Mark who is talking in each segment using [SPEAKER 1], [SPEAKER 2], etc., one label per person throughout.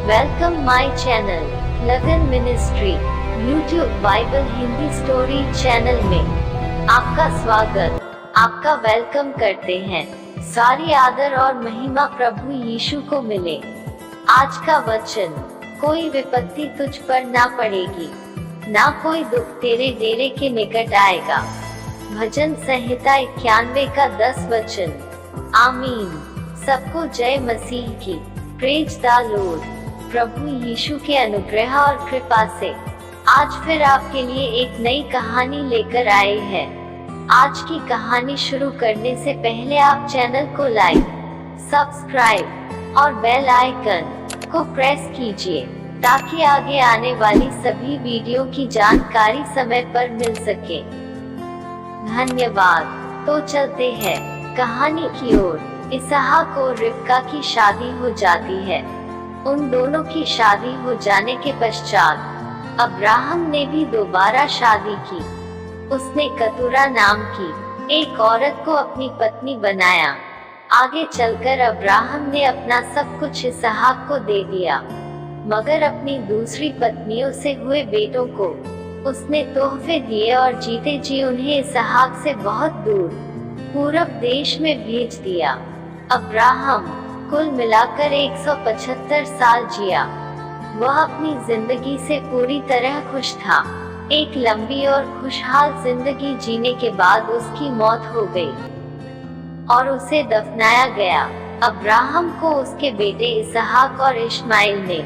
[SPEAKER 1] Welcome my channel लगन ministry YouTube Bible Hindi story channel में आपका स्वागत, आपका वेलकम करते हैं। सारी आदर और महिमा प्रभु यीशु को मिले। आज का वचन, कोई विपत्ति तुझ पर ना पड़ेगी, ना कोई दुख तेरे डेरे के निकट आएगा। भजन संहिता 91 का 10 वचन। आमीन। सबको जय मसीह की। Praise the Lord. प्रभु यीशु के अनुग्रह और कृपा से आज फिर आपके लिए एक नई कहानी लेकर आए हैं। आज की कहानी शुरू करने से पहले आप चैनल को लाइक, सब्सक्राइब और बेल आइकन को प्रेस कीजिए ताकि आगे आने वाली सभी वीडियो की जानकारी समय पर मिल सके। धन्यवाद। तो चलते हैं कहानी की ओर। इसहाक और रिबका की शादी हो जाती है। उन दोनों की शादी हो जाने के पश्चात अब्राहम ने भी दोबारा शादी की। उसने कतूरा नाम की एक औरत को अपनी पत्नी बनाया। आगे चलकर अब्राहम ने अपना सब कुछ इसहाक को दे दिया, मगर अपनी दूसरी पत्नियों से हुए बेटों को उसने तोहफे दिए और जीते जी उन्हें इसहाक से बहुत दूर पूरब देश में भेज दिया। अब्राहम कुल मिलाकर 175 साल जिया। वह अपनी जिंदगी से पूरी तरह खुश था। एक लंबी और खुशहाल जिंदगी जीने के बाद उसकी मौत हो गई और उसे दफनाया गया। अब्राहम को उसके बेटे इसहाक और इश्माइल ने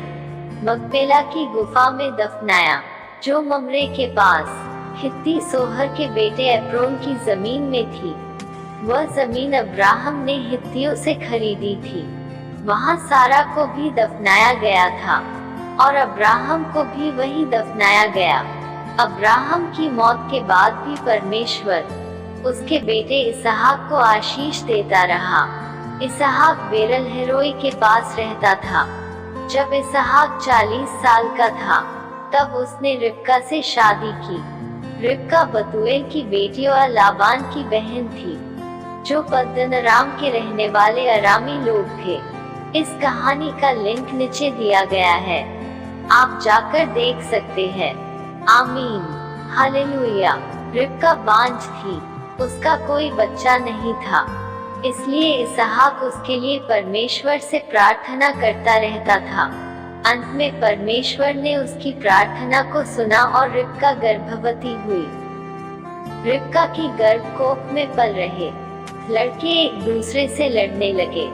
[SPEAKER 1] मकपेला की गुफा में दफनाया, जो ममरे के पास हित्ती सोहर के बेटे एप्रोन की जमीन में थी। वह जमीन अब्राहम ने हित्तियों से खरीदी थी। वहां सारा को भी दफनाया गया था और अब्राहम को भी वहीं दफनाया गया। अब्राहम की मौत के बाद भी परमेश्वर उसके बेटे इसहाक को आशीष देता रहा। इसहाक बेरलहरोई के पास रहता था। जब इसहाक 40 साल का था तब उसने रिबका से शादी की। रिबका बतूएल की बेटी और लाबान की बहन थी, जो पद्दनराम के रहने वाले अरामी लोग थे। इस कहानी का लिंक नीचे दिया गया है, आप जाकर देख सकते हैं। आमीन। हालेलुया। रिबका बांझ थी, उसका कोई बच्चा नहीं था, इसलिए इसहाक उसके लिए परमेश्वर से प्रार्थना करता रहता था। अंत में परमेश्वर ने उसकी प्रार्थना को सुना और रिबका गर्भवती हुई। रिबका की गर्भ कोख में पल रहे लड़के एक दूसरे से लड़ने लगे,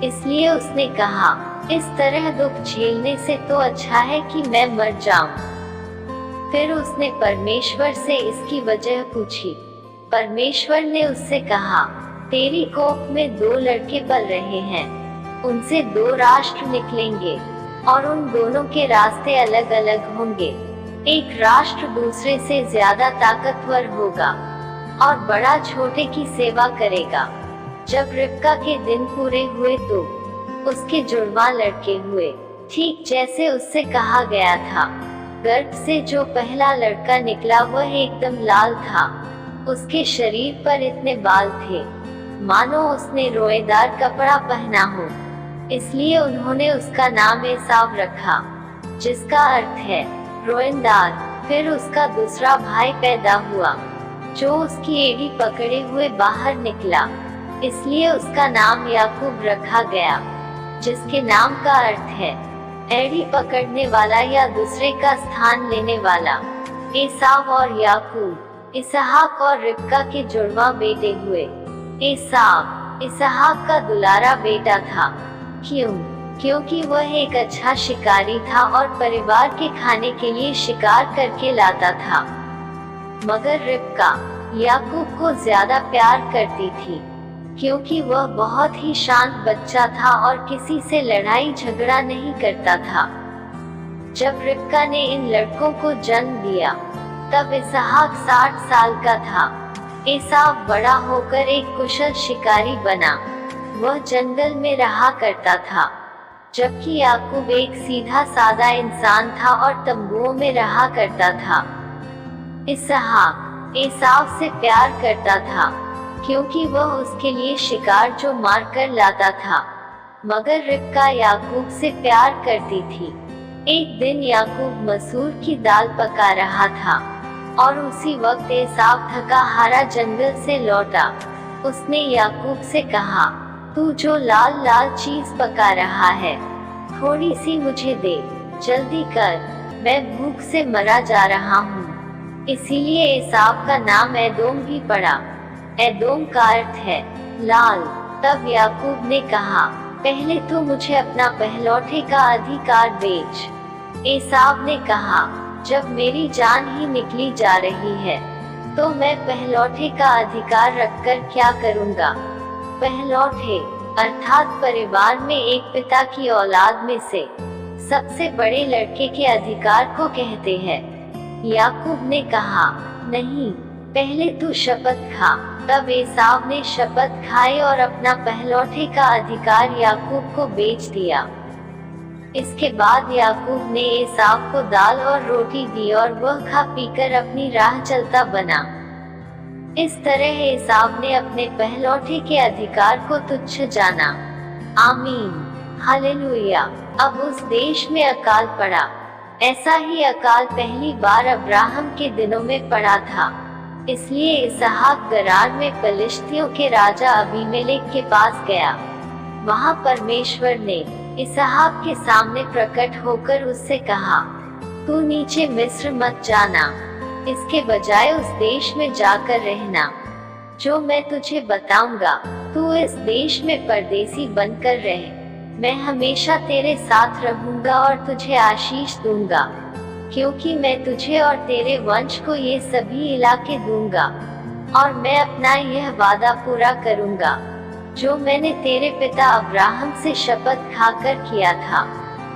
[SPEAKER 1] इसलिए उसने कहा, इस तरह दुख झेलने से तो अच्छा है कि मैं मर जाऊं। फिर उसने परमेश्वर से इसकी वजह पूछी। परमेश्वर ने उससे कहा, तेरी कोख में 2 लड़के पल रहे हैं, उनसे 2 राष्ट्र निकलेंगे और उन दोनों के रास्ते अलग अलग होंगे। एक राष्ट्र दूसरे से ज्यादा ताकतवर होगा और बड़ा छोटे की सेवा करेगा। जब रिबका के दिन पूरे हुए तो उसके जुड़वा लड़के हुए, ठीक जैसे उससे कहा गया था। गर्भ से जो पहला लड़का निकला वह एकदम लाल था। उसके शरीर पर इतने बाल थे मानो उसने रोएदार कपड़ा पहना हो, इसलिए उन्होंने उसका नाम एसाव रखा, जिसका अर्थ है रोएदार। फिर उसका दूसरा भाई पैदा हुआ, जो उसकी एड़ी पकड़े हुए बाहर निकला, इसलिए उसका नाम याकूब रखा गया, जिसके नाम का अर्थ है एड़ी पकड़ने वाला या दूसरे का स्थान लेने वाला। एसाव और याकूब इसहाक और रिबका के जुड़वा बेटे हुए। एसाव इसहाक का दुलारा बेटा था। क्योंकि वह एक अच्छा शिकारी था और परिवार के खाने के लिए शिकार करके लाता था। मगर रिबका याकूब को ज्यादा प्यार करती थी, क्योंकि वह बहुत ही शांत बच्चा था और किसी से लड़ाई झगड़ा नहीं करता था। जब रिबका ने इन लड़कों को जन्म दिया तब इसहाक 60 साल का था। एसाव बड़ा होकर एक कुशल शिकारी बना। वह जंगल में रहा करता था, जबकि याकूब एक सीधा सादा इंसान था और तंबुओं में रहा करता था। इसहाक एसाव से प्यार करता था, क्योंकि वह उसके लिए शिकार जो मार कर लाता था मगर रिबका याकूब से प्यार करती थी। एक दिन याकूब मसूर की दाल पका रहा था और उसी वक्त एसाव थका हारा जंगल से लौटा। उसने याकूब से कहा, तू जो लाल लाल चीज पका रहा है, थोड़ी सी मुझे दे, जल्दी कर, मैं भूख से मरा जा रहा हूँ। इसीलिए एसाव का नाम एदोम भी पड़ा। एदोम का अर्थ है लाल। तब याकूब ने कहा, पहले तो मुझे अपना पहलौठे का अधिकार बेच। एसाव ने कहा, जब मेरी जान ही निकली जा रही है तो मैं पहलौठे का अधिकार रखकर क्या करूँगा। पहलौठे अर्थात परिवार में एक पिता की औलाद में से सबसे बड़े लड़के के अधिकार को कहते हैं। याकूब ने कहा, नहीं, पहले तू शपथ खा। तब एसाव ने शपथ खाई और अपना पहलौठे का अधिकार याकूब को बेच दिया। इसके बाद याकूब ने एसाव को दाल और रोटी दी और वह खा पीकर अपनी राह चलता बना। इस तरह एसाव ने अपने पहलौठे के अधिकार को तुच्छ जाना। आमीन, हालेलुया। अब उस देश में अकाल पड़ा। ऐसा ही अकाल पहली बार अब्राहम के दिनों में पड़ा था। इसलिए इसहाक गरार में पलिश्तियों के राजा अबीमेलेक के पास गया। वहां परमेश्वर ने इसहाक के सामने प्रकट होकर उससे कहा, तू नीचे मिस्र मत जाना, इसके बजाय उस देश में जाकर रहना जो मैं तुझे बताऊंगा। तू इस देश में परदेसी बनकर रहे। मैं हमेशा तेरे साथ रहूंगा और तुझे आशीष दूंगा, क्योंकि मैं तुझे और तेरे वंश को ये सभी इलाके दूंगा और मैं अपना यह वादा पूरा करूंगा जो मैंने तेरे पिता अब्राहम से शपथ खाकर किया था।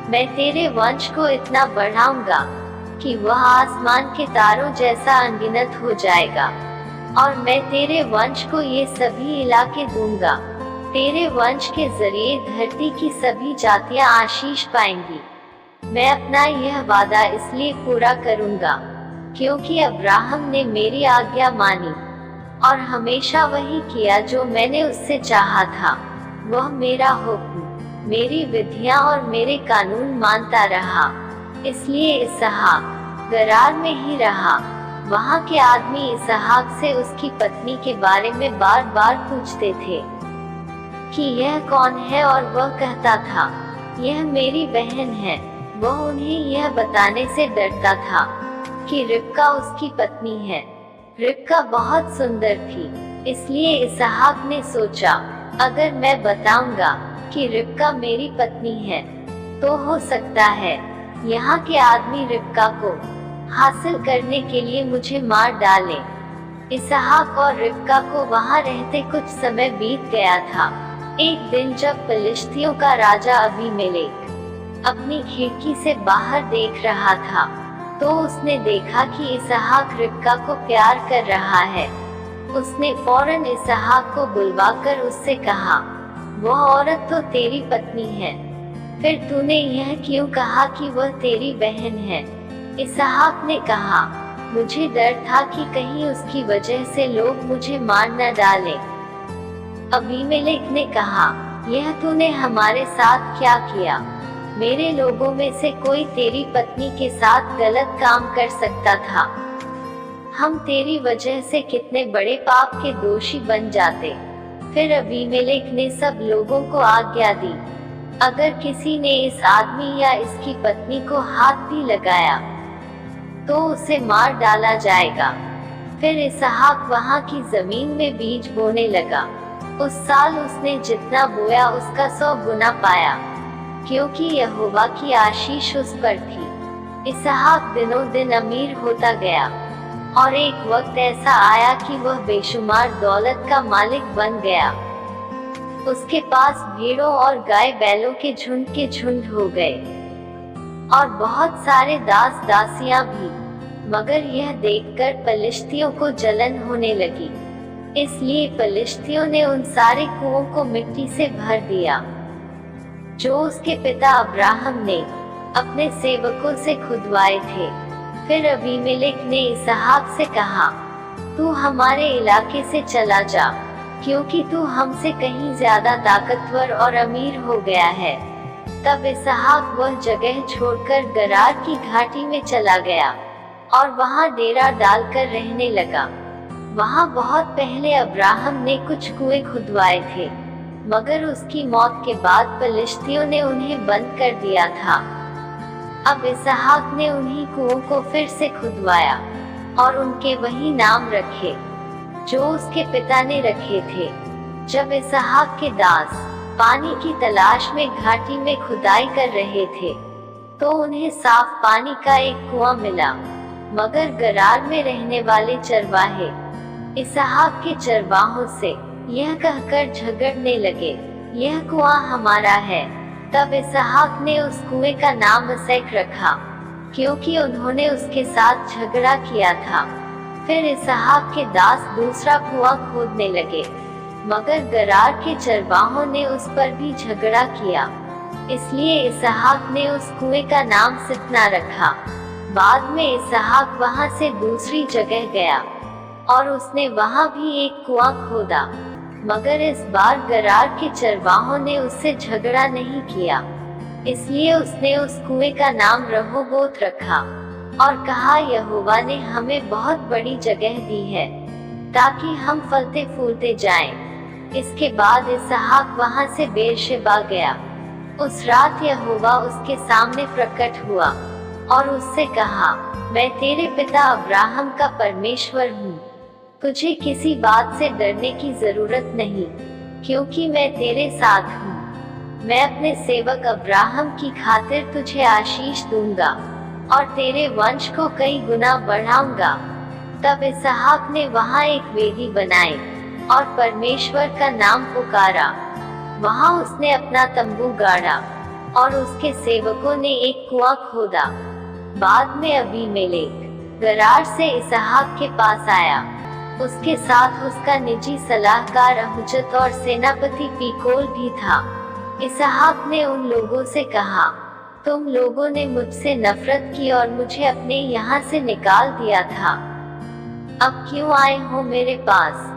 [SPEAKER 1] मैं तेरे वंश को इतना बढ़ाऊंगा कि वह आसमान के तारों जैसा अनगिनत हो जाएगा और मैं तेरे वंश को ये सभी इलाके दूंगा। तेरे वंश के जरिए धरती की सभी जातियां आशीष पाएंगी। मैं अपना यह वादा इसलिए पूरा करूंगा क्योंकि अब्राहम ने मेरी आज्ञा मानी और हमेशा वही किया जो मैंने उससे चाहा था। वह मेरा हुक्म, मेरी विधियां और मेरे कानून मानता रहा। इसलिए इसहाक गरार में ही रहा। वहां के आदमी इसहाक से उसकी पत्नी के बारे में बार बार पूछते थे कि यह कौन है, और वह कहता था, यह मेरी बहन है। वह उन्हें यह बताने से डरता था कि रिबका उसकी पत्नी है। रिबका बहुत सुंदर थी। इसलिए इसहाक ने सोचा, अगर मैं बताऊंगा कि रिबका मेरी पत्नी है तो हो सकता है यहाँ के आदमी रिबका को हासिल करने के लिए मुझे मार डाले। इसहाक और रिबका को वहाँ रहते कुछ समय बीत गया था। एक दिन जब फिलिस्तियों का राजा अबीमेलेक अपनी खिड़की से बाहर देख रहा था तो उसने देखा कि इसहाक रिबका को प्यार कर रहा है। उसने फौरन इसहाक को बुलवाकर उससे कहा, वह औरत तो तेरी पत्नी है, फिर तूने यह क्यों कहा कि वह तेरी बहन है? इसहाक ने कहा, मुझे डर था कि कहीं उसकी वजह से लोग मुझे मार न डालें। अबीमेलेक ने कहा, यह तूने हमारे साथ क्या किया? मेरे लोगों में से कोई तेरी पत्नी के साथ गलत काम कर सकता था। हम तेरी वजह से कितने बड़े पाप के दोषी बन जाते। फिर अबीमेलेक ने सब लोगों को आज्ञा दी, अगर किसी ने इस आदमी या इसकी पत्नी को हाथ भी लगाया तो उसे मार डाला जाएगा। फिर इसहाक वहां की जमीन में बीज बोने लगा। उस साल उसने जितना बोया उसका 100 गुना पाया, क्योंकि यहोवा की आशीष उस पर थी। इसहाक दिनों दिन अमीर होता गया और एक वक्त ऐसा आया कि वह बेशुमार दौलत का मालिक बन गया। उसके पास भेड़ों और गाय बैलों के झुंड हो गए और बहुत सारे दास दासियां भी। मगर यह देखकर पलिश्तियों को जलन होने लगी। इसलिए पलिश्तियों ने उन सारे कुओं को मिट्टी से भर दिया जो उसके पिता अब्राहम ने अपने सेवकों से खुदवाए थे। फिर अबीमेलेक ने इसहाक से कहा, तू हमारे इलाके से चला जा, क्योंकि तू हमसे कहीं ज्यादा ताकतवर और अमीर हो गया है। तब इसहाक वह जगह छोड़कर गरार की घाटी में चला गया और वहां डेरा डालकर रहने लगा। वहां बहुत पहले अब्राहम ने कुछ कुएं खुदवाए थे, मगर उसकी मौत के बाद पलिश्तियों ने उन्हें बंद कर दिया था। अब इसहाक ने उन्हीं कुओं को फिर से खुदवाया और उनके वही नाम रखे जो उसके पिता ने रखे थे। जब इसहाक के दास पानी की तलाश में घाटी में खुदाई कर रहे थे, तो उन्हें साफ पानी का एक कुआं मिला, मगर गरार में रहने वाले चरवाहे इसहाक के चरवाहों से यह कहकर झगड़ने लगे, यह कुआं हमारा है। तब इसहाक ने उस कुएं का नाम एसेक रखा, क्योंकि उन्होंने उसके साथ झगड़ा किया था। फिर इसहाक के दास दूसरा कुआं खोदने लगे, मगर गरार के चरवाहों ने उस पर भी झगड़ा किया, इसलिए इसहाक ने उस कुएं का नाम सित्ना रखा। बाद में इसहाक वहां से दूसरी जगह गया और उसने वहां भी एक कुआं खोदा, मगर इस बार गरार के चरवाहों ने उससे झगड़ा नहीं किया, इसलिए उसने उस कुएं का नाम रहोबोत रखा और कहा, यहोवा ने हमें बहुत बड़ी जगह दी है ताकि हम फलते फूलते जाएं। इसके बाद इसहाक वहां से बेरशेबा गया। उस रात यहोवा उसके सामने प्रकट हुआ और उससे कहा, मैं तेरे पिता अब्राहम का परमेश्वर हूँ, तुझे किसी बात से डरने की जरूरत नहीं, क्योंकि मैं तेरे साथ हूँ। मैं अपने सेवक अब्राहम की खातिर तुझे आशीष दूंगा और तेरे वंश को कई गुना बढ़ाऊंगा। तब इसहाक ने वहां एक वेदी बनाई और परमेश्वर का नाम पुकारा। वहां उसने अपना तंबू गाड़ा और उसके सेवकों ने एक कुआं खोदा। बाद में अबीमेलेक गरार से इसहाक के पास आया, उसके साथ उसका निजी सलाहकार अहुजत और सेनापति पीकोल भी था। इसहाक ने उन लोगों से कहा, तुम लोगों ने मुझसे नफरत की और मुझे अपने यहाँ से निकाल दिया था, अब क्यों आए हो मेरे पास?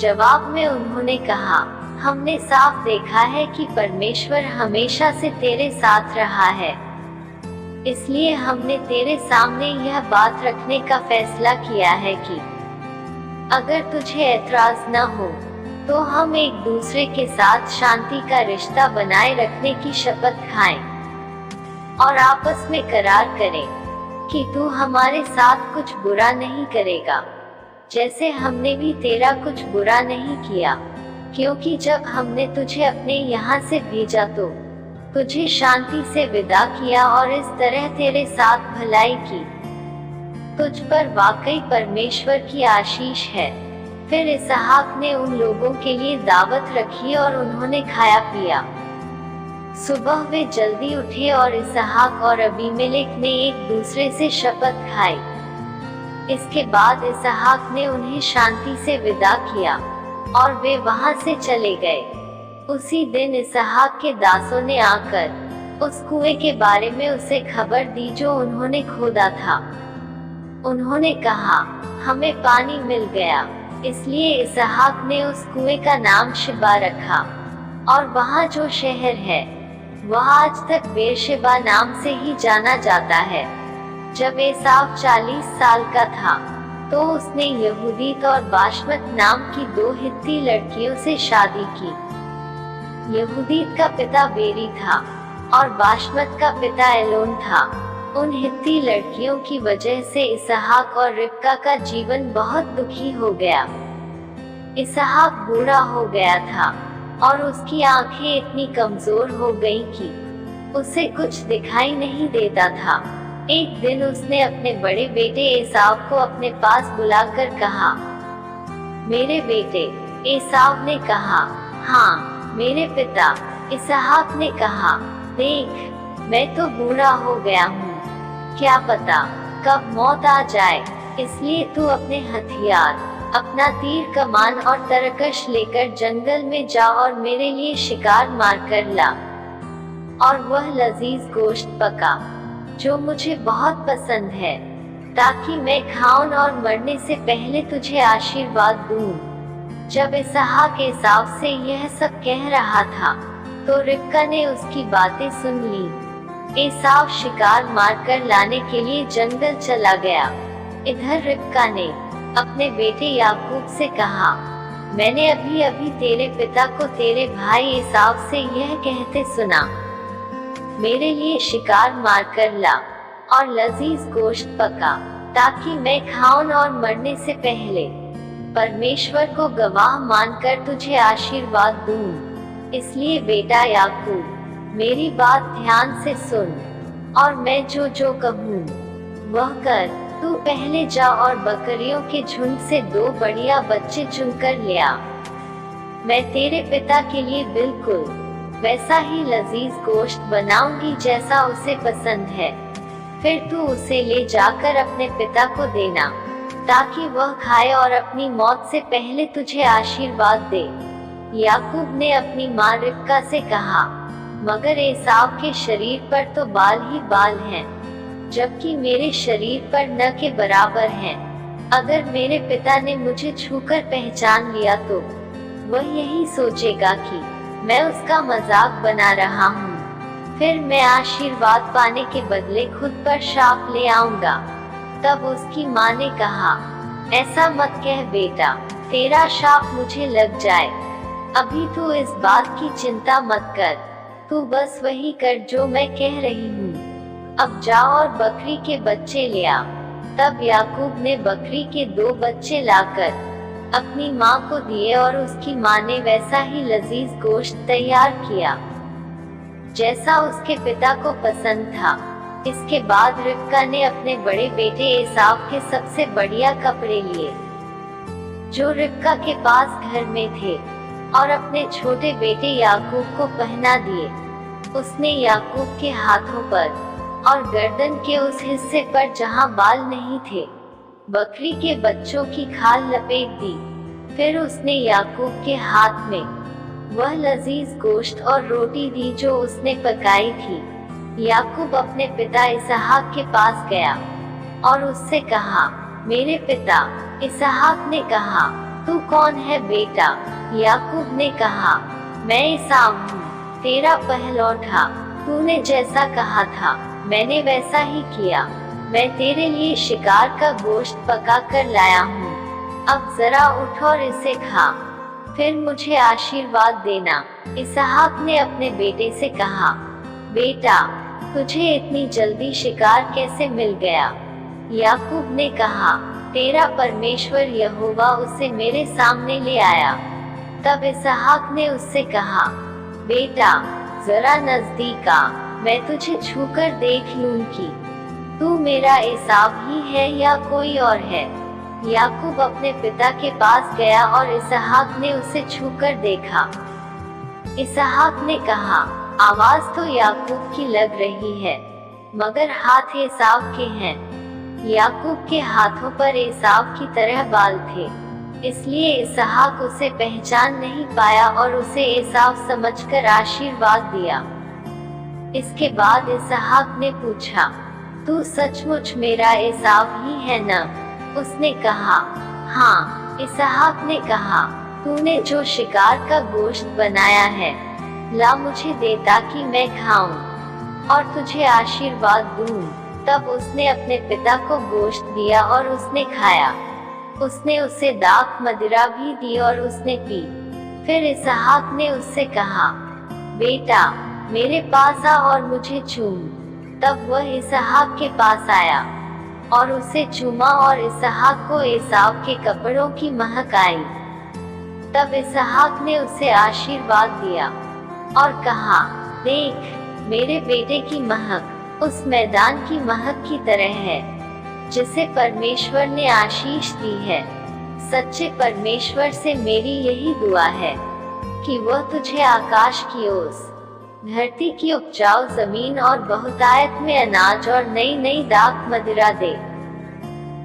[SPEAKER 1] जवाब में उन्होंने कहा, हमने साफ देखा है कि परमेश्वर हमेशा से तेरे साथ रहा है, इसलिए हमने तेरे सामने यह बात रखने का फैसला किया है कि अगर तुझे ऐतराज न हो तो हम एक दूसरे के साथ शांति का रिश्ता बनाए रखने की शपथ खाएं और आपस में करार करें कि तू हमारे साथ कुछ बुरा नहीं करेगा, जैसे हमने भी तेरा कुछ बुरा नहीं किया, क्योंकि जब हमने तुझे अपने यहाँ से भेजा तो तुझे शांति से विदा किया और इस तरह तेरे साथ भलाई की। तुझ पर वाकई परमेश्वर की आशीष है। फिर इसहाक ने उन लोगों के लिए दावत रखी और उन्होंने खाया पिया। सुबह वे जल्दी उठे और इसहाक और अबीमेलेक ने एक दूसरे से शपथ खाई। इसके बाद इसहाक ने उन्हें शांति से विदा किया और वे वहां से चले गए। उसी दिन इसहाक के दासों ने आकर उस कुएं के बारे में उसे खबर दी जो उन्होंने खोदा था। उन्होंने कहा, हमें पानी मिल गया। इसलिए इसहाक ने उस कुएं का नाम शिबा रखा और वहां जो शहर है वह आज तक बेरशेबा नाम से ही जाना जाता है। जब एसाव 40 साल का था तो उसने यहूदीत और बाशमत नाम की 2 हित्ती लड़कियों से शादी की। यहूदीत का पिता बेरी था और बाशमत का पिता एलोन था। उन हित्ती लड़कियों की वजह से इसहाक और रिबका का जीवन बहुत दुखी हो गया। इसहाक बूढ़ा हो गया था और उसकी आंखें इतनी कमजोर हो गई कि उसे कुछ दिखाई नहीं देता था। एक दिन उसने अपने बड़े बेटे एसाव को अपने पास बुलाकर कहा, मेरे बेटे। एसाव ने कहा, हाँ मेरे पिता। इसहाक ने कहा, देख मैं तो बूढ़ा हो गया हूँ, क्या पता कब मौत आ जाए, इसलिए तू अपने हथियार, अपना तीर कमान और तरकश लेकर जंगल में जा और मेरे लिए शिकार मार कर ला और वह लजीज गोश्त पका जो मुझे बहुत पसंद है, ताकि मैं खाऊं और मरने से पहले तुझे आशीर्वाद दूं। जब इसहाक एसाव से यह सब कह रहा था तो रिबका ने उसकी बातें सुन ली। एसाव शिकार मारकर लाने के लिए जंगल चला गया। इधर रिबका ने अपने बेटे याकूब से कहा, मैंने अभी अभी तेरे पिता को तेरे भाई एसाव से यह कहते सुना, मेरे लिए शिकार मारकर ला और लजीज गोश्त पका, ताकि मैं खाऊं और मरने से पहले परमेश्वर को गवाह मानकर तुझे आशीर्वाद दूं। इसलिए बेटा याकूब, मेरी बात ध्यान से सुन और मैं जो जो कहूँ वह कर। तू पहले जा और बकरियों के झुंड से 2 बढ़िया बच्चे चुनकर ले आ। मैं तेरे पिता के लिए बिल्कुल वैसा ही लजीज गोश्त बनाऊंगी जैसा उसे पसंद है। फिर तू उसे ले जाकर अपने पिता को देना, ताकि वह खाए और अपनी मौत से पहले तुझे आशीर्वाद दे। याकूब ने अपनी माँ रिबका से कहा, मगर एसाव के शरीर पर तो बाल ही बाल हैं, जबकि मेरे शरीर पर न के बराबर हैं। अगर मेरे पिता ने मुझे छूकर पहचान लिया तो वह यही सोचेगा कि मैं उसका मजाक बना रहा हूँ। फिर मैं आशीर्वाद पाने के बदले खुद पर शाप ले आऊंगा। तब उसकी माँ ने कहा, ऐसा मत कह बेटा, तेरा शाप मुझे लग जाए। अभी तू इस बात की चिंता मत कर, तू बस वही कर जो मैं कह रही हूँ। अब जा और बकरी के बच्चे ले आ। तब याकूब ने बकरी के 2 बच्चे लाकर अपनी माँ को दिए और उसकी माँ ने वैसा ही लजीज गोश्त तैयार किया जैसा उसके पिता को पसंद था। इसके बाद रिबका ने अपने बड़े बेटे एसाव के सबसे बढ़िया कपड़े लिए जो रिबका के पास घर में थे और अपने छोटे बेटे याकूब को पहना दिए। उसने याकूब के हाथों पर और गर्दन के उस हिस्से पर जहां बाल नहीं थे बकरी के बच्चों की खाल लपेट दी। फिर उसने याकूब के हाथ में वह लजीज गोश्त और रोटी दी जो उसने पकाई थी। याकूब अपने पिता इसहाक के पास गया और उससे कहा, मेरे पिता। इसहाक ने कहा, तू कौन है बेटा? याकूब ने कहा, मैं एसाव हूँ, तेरा पहलौठा। तूने जैसा कहा था मैंने वैसा ही किया। मैं तेरे लिए शिकार का गोश्त पका कर लाया हूँ। अब जरा उठ और इसे खा, फिर मुझे आशीर्वाद देना। इसहाक ने अपने बेटे से कहा, बेटा, तुझे इतनी जल्दी शिकार कैसे मिल गया? याकूब ने कहा, तेरा परमेश्वर यहोवा उसे मेरे सामने ले आया। तब इसहाक ने उससे कहा, बेटा, जरा नजदीक आ, मैं तुझे छूकर देख लूं कि तू मेरा एसाव ही है या कोई और है। याकूब अपने पिता के पास गया और इसहाक ने उसे छूकर देखा। इसहाक ने कहा, आवाज तो याकूब की लग रही है, मगर हाथ एसाव के हैं। याकूब के हाथों पर एसाव की तरह बाल थे, इसलिए इसहाक उसे पहचान नहीं पाया और उसे एसाव समझकर आशीर्वाद दिया। इसके बाद इसहाक ने पूछा, तू सचमुच मेरा एसाव ही है न? उसने कहा, हाँ। इसहाक ने कहा, तूने जो शिकार का गोश्त बनाया है ला मुझे दे ताकि मैं खाऊं और तुझे आशीर्वाद दूं। तब उसने अपने पिता को गोश्त दिया और उसने खाया। उसने उसे दाख मदिरा भी दी और उसने पी। फिर इसहाक ने उससे कहा, बेटा, मेरे पास आ और मुझे चूम। तब वह इसहाक के पास आया और उसे चूमा और इसहाक को एसाव के कपड़ों की महक आई। तब इसहाक ने उसे आशीर्वाद दिया और कहा, देख, मेरे बेटे की महक उस मैदान की महक की तरह है जिसे परमेश्वर ने आशीष दी है। सच्चे परमेश्वर से मेरी यही दुआ है कि वह तुझे आकाश की ओस, धरती की उपजाऊ जमीन और बहुतायत में अनाज और नई नई दाख मदिरा दे।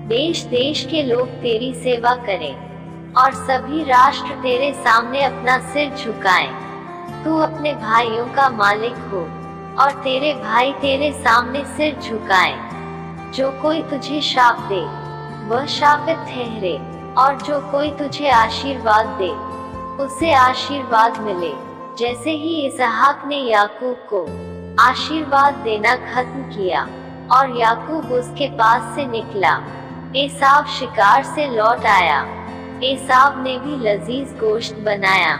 [SPEAKER 1] देश देश के लोग तेरी सेवा करें और सभी राष्ट्र तेरे सामने अपना सिर झुकाएं। तू अपने भाइयों का मालिक हो और तेरे भाई तेरे सामने सिर झुकाएं। जो कोई तुझे शाप दे वह शापित ठहरे और जो कोई तुझे आशीर्वाद दे उसे आशीर्वाद मिले। जैसे ही इसहाक ने याकूब को आशीर्वाद देना खत्म किया और याकूब उसके पास से निकला, एसाव शिकार से लौट आया। एसाव ने भी लजीज गोश्त बनाया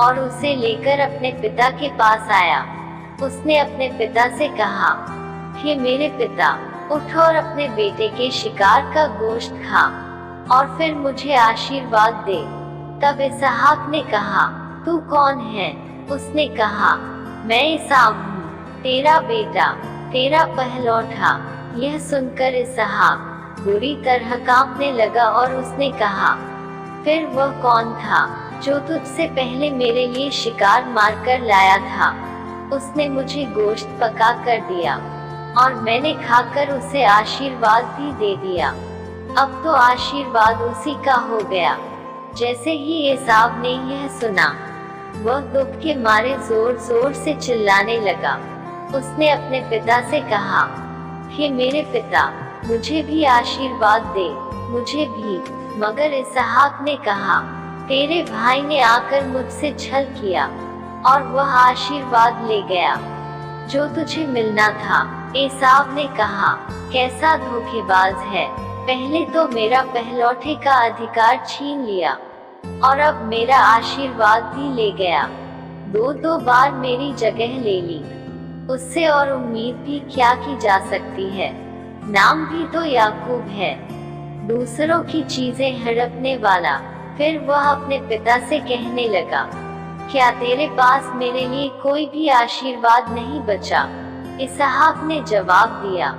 [SPEAKER 1] और उसे लेकर अपने पिता के पास आया। उसने अपने पिता से कहा, हे मेरे पिता, उठ और अपने बेटे के शिकार का गोश्त खा और फिर मुझे आशीर्वाद दे। तब इसहाक ने कहा, तू कौन है? उसने कहा, मैं एसाव हूँ, तेरा बेटा, तेरा पहलौठा। यह सुनकर इसहाक बुरी तरह कांपने लगा और उसने कहा, फिर वह कौन था जो तुझसे पहले मेरे लिए शिकार मारकर लाया था? उसने मुझे गोश्त पका कर दिया और मैंने खाकर उसे आशीर्वाद भी दे दिया। अब तो आशीर्वाद उसी का हो गया। जैसे ही एसाव ने यह सुना, वह दुख के मारे जोर जोर से चिल्लाने लगा। उसने अपने पिता से कहा, हे मेरे पिता, मुझे भी आशीर्वाद दे, मुझे भी। मगर इसहाक ने कहा, तेरे भाई ने आकर मुझसे छल किया और वह आशीर्वाद ले गया जो तुझे मिलना था। एसाव ने कहा, कैसा धोखेबाज है, पहले तो मेरा पहलौठे का अधिकार छीन लिया और अब मेरा आशीर्वाद भी ले गया। दो बार मेरी जगह ले ली। उससे और उम्मीद भी क्या की जा सकती है? नाम भी तो याकूब है, दूसरों की चीजें हड़पने वाला। फिर वह अपने पिता से कहने लगा, क्या तेरे पास मेरे लिए कोई भी आशीर्वाद नहीं बचा? इसहाक ने जवाब दिया,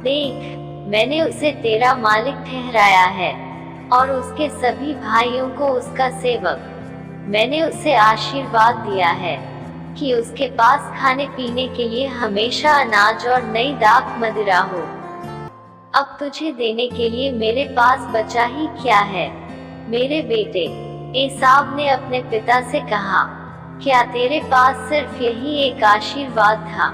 [SPEAKER 1] देख, मैंने उसे तेरा मालिक ठहराया है और उसके सभी भाइयों को उसका सेवक। मैंने उसे आशीर्वाद दिया है कि उसके पास खाने पीने के लिए हमेशा अनाज और नई दाख मदिरा हो। अब तुझे देने के लिए मेरे पास बचा ही क्या है, मेरे बेटे? एसाव ने अपने पिता से कहा, क्या तेरे पास सिर्फ यही एक आशीर्वाद था?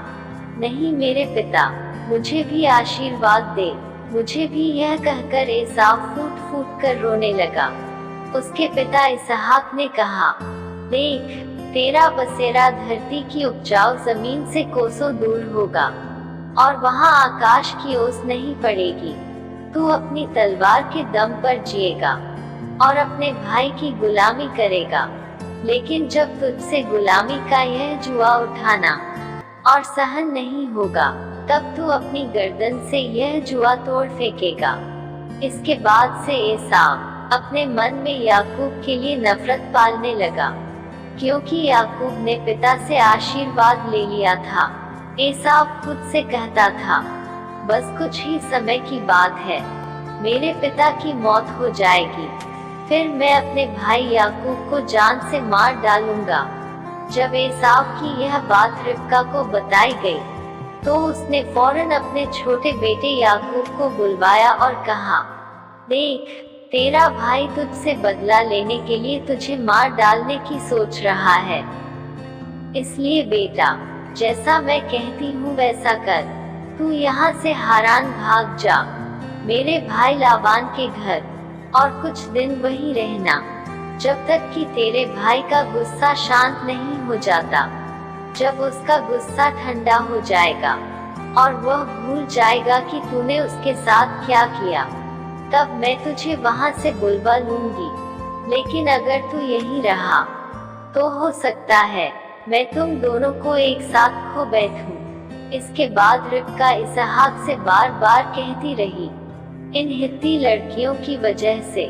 [SPEAKER 1] नहीं मेरे पिता, मुझे भी आशीर्वाद दे, मुझे भी। यह कहकर एसाव फूट फूट कर रोने लगा। उसके पिता इसहाक ने कहा, देख, तेरा बसेरा धरती की उपजाऊ जमीन से कोसों दूर होगा और वहाँ आकाश की ओस नहीं पड़ेगी। तू अपनी तलवार के दम पर जिएगा और अपने भाई की गुलामी करेगा। लेकिन जब तुझसे गुलामी का यह जुआ उठाना और सहन नहीं होगा, तब तू अपनी गर्दन से यह जुआ तोड़ फेंकेगा। इसके बाद से एसाव अपने मन में याकूब के लिए नफरत पालने लगा, क्योंकि याकूब ने पिता से आशीर्वाद ले लिया था। एसाव खुद से कहता था, बस कुछ ही समय की बात है, मेरे पिता की मौत हो जाएगी, फिर मैं अपने भाई याकूब को जान से मार डालूंगा। जब एसाव की यह बात रिबका को बताई गई, तो उसने फौरन अपने छोटे बेटे याकूब को बुलवाया और कहा, देख, तेरा भाई तुझसे बदला लेने के लिए तुझे मार डालने की सोच रहा है। इसलिए बेटा, जैसा मैं कहती हूँ वैसा कर। तू यहाँ से हारान भाग जा, मेरे भाई लाबान के घर, और कुछ दिन वहीं रहना, जब तक कि तेरे भाई का गुस्सा शांत नहीं हो जाता। जब उसका गुस्सा ठंडा हो जाएगा और वह भूल जाएगा कि तूने उसके साथ क्या किया, तब मैं तुझे वहां से बुलवा लूंगी। लेकिन अगर तू यहीं रहा, तो हो सकता है मैं तुम दोनों को एक साथ खो बैठूं। इसके बाद रिबका इसहाक से बार बार कहती रही, इन हित्ती लड़कियों की वजह से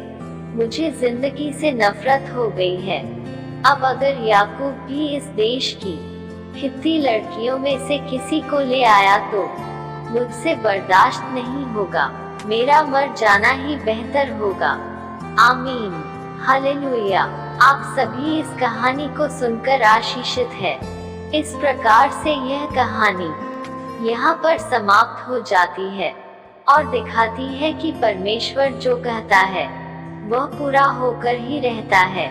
[SPEAKER 1] मुझे जिंदगी से नफरत हो गई है। अब अगर याकूब भी इस देश की हित्ती लड़कियों में से किसी को ले आया तो मुझसे बर्दाश्त नहीं होगा। मेरा मर जाना ही बेहतर होगा। आमीन, हालेलुया। आप सभी इस कहानी को सुनकर आशीषित है। इस प्रकार से यह कहानी यहाँ पर समाप्त हो जाती है और दिखाती है कि परमेश्वर जो कहता है वह पूरा होकर ही रहता है।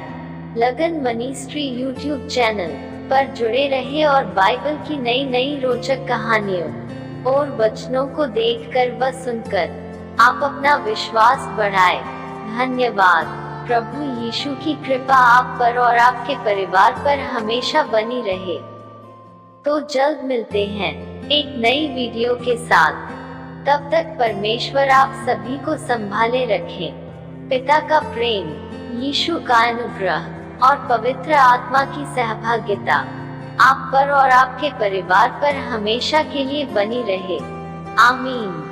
[SPEAKER 1] लगन मिनिस्ट्री यूट्यूब चैनल पर जुड़े रहे और बाइबल की नई नई रोचक कहानियों और वचनों को देखकर व सुनकर आप अपना विश्वास बढ़ाएं। धन्यवाद। प्रभु यीशु की कृपा आप पर और आपके परिवार पर हमेशा बनी रहे। तो जल्द मिलते हैं एक नई वीडियो के साथ। तब तक परमेश्वर आप सभी को संभाले रखें। पिता का प्रेम, यीशु का अनुग्रह और पवित्र आत्मा की सहभागिता आप पर और आपके परिवार पर हमेशा के लिए बनी रहे। आमीन।